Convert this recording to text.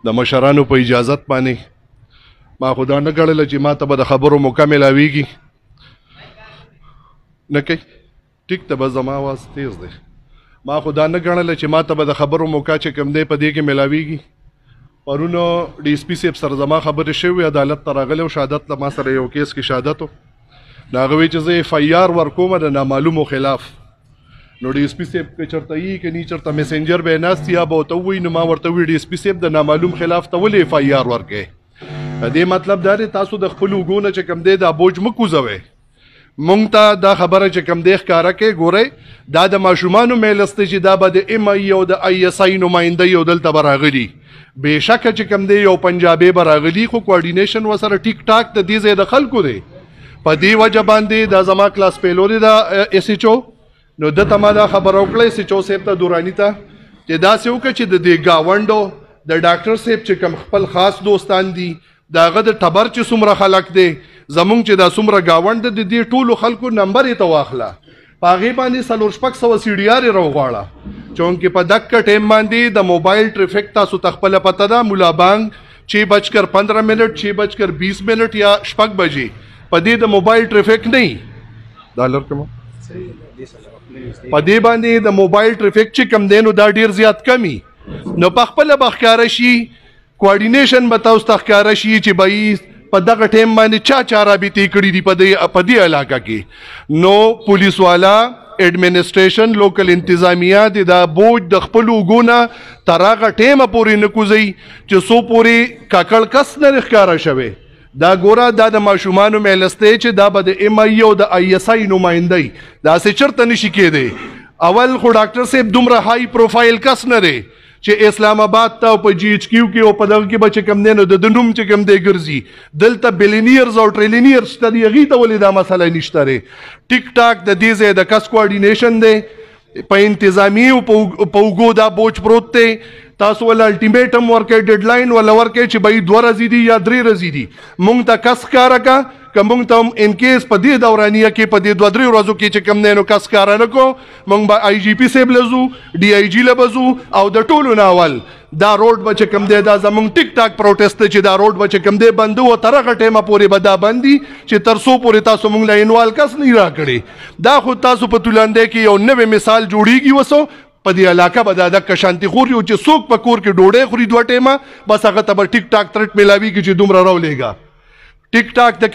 د مشرانو په اجازت باندې ما خدا نه ګڼله چې ما ته به د خبرو موقع میلاویږي نه کوي ټیک ته به زما آواز تیز دی ما خدا نه ګڼله چې ما ته به د خبرو موقع چې کوم دی په دې کې میلاویږي پرونو ډي اس پي صاحب سره زما خبرې شوې عدالت ته راغلی او شهادت له ما سره یو کیس کې شهادت و د هغه وایي چې زه FIR ورکوم د نامعلومو خلاف نو ډي اس پي صاحب که چېرته یي که نه چېرته میسنجر به یې ناست یا به ورته ووایي نو ما ورته ووایي ډي اس پي صاحب د نامعلوم خلاف ته ولې FIR ورکوې د دې مطلب دا دی تاسو د خپلو اوږو نه چې کوم دی دا بوج مه کوزوئ مونږ ته دا خبره چې کوم دی ښکاره کوي ګورئ دا د ماشومانو میلس دی چې دا به د MI او د ISI نماینده یو دلته به راغلي بېشکه چې کوم دی یو پنجابی به راغلي خو کوارډینیشن ورسره ټیک ټاک د دې ځای د خلکو دی په دې وجه باندې دا زما کلاس پیلو دی د SHO نو دته ما دا خبره وکړه SHO صاحب ته دوراني ته چې داسې وکړه چې د دې ګاونډو د ډاکټر صاحب چې کوم خپل خاص دوستان دي د هغه د ټبر چې څومره خلک دی زمونږ چې دا څومره ګاونډ د دې ټولو خلکو نمبر یې ته واخله په هغې باندې 400-500 CDR یې راوغواړه چونکې په دقه ټایم باندې د موبایل ټریفک تاسو ته خپله پته ده مولا بانک 6:15 منټ 6:20 منټ یا 6 بجې په دې د موبایل ټریفک نه ډالر کوم په دې باندې د موبایل ټریفک چې کم دی نو دا ډیر زیات کمی نو په خپله به ښکاره شي کوارډینیشن به تاسو ته ښکاره شي چې به په دغه ټایم باندې چا رابطې کړي دي په دې علاقه کې نو پولیس والا ایڈمنسټریشن لوکل انتظامیه د دا بوج د خپلو اوږو نه تر هغه ټیمه پورې نه کوزوي چې څو پورې کاکړ کس نه ښکاره شوی دا ګوره دا د ماشومانو میلس دی چې دا به د MI او د ISI نمایندی داسې چېرته نشي کېدی اول خو ډاکټر صاحب دومره هائی پروفایل کس نه دی چې اسلام آباد ته او په GHQ کې او په دغه کې به چې کوم دی نو د نوم چې کوم دی ګرځي دلته بلینیرز او ټریلینیرز شته دي هغې ته ولې دا مسله نشته دی ټیک ټاک د دې ځای د کس کوارډینیشن دی په انتظامي او په اوږو دا بوج پروت دی تاسو ولا الټیمیټم ورکړئ ډیډلاین ولا ورکړئ چې به 2 ورځې دي یا 3 ورځې دي مونږ ته کس ښکاره که که مونږ ته هم ان کیس په دې دورانیه کې په دې 2-3 ورځو کې چې کوم دی نو کس ښکاره نه کړو مونږ به IGP صاحب له ځو DIG له به ځو او د ټولو نه اول دا روډ به چې کوم دی دا زمونږ ټیک ټاک پروټیسټ دی چې دا روډ به چې کوم دی بند و تر هغه ټیمه پورې به دا بند دي چې تر څو پورې تاسو مونږ له انوال کس نه راکړي دا خو تاسو په تولنده کې یو نوی مثال جوړیږي وسو په دې علاقه به دا دقه شانتي خور یو چې څوک په کور کې ډوډۍ خوري 2 ټیمه بس هغه ته به ټیک ټاک ترټ میلاویږي چې دومره راولېږه ټیک ټاک د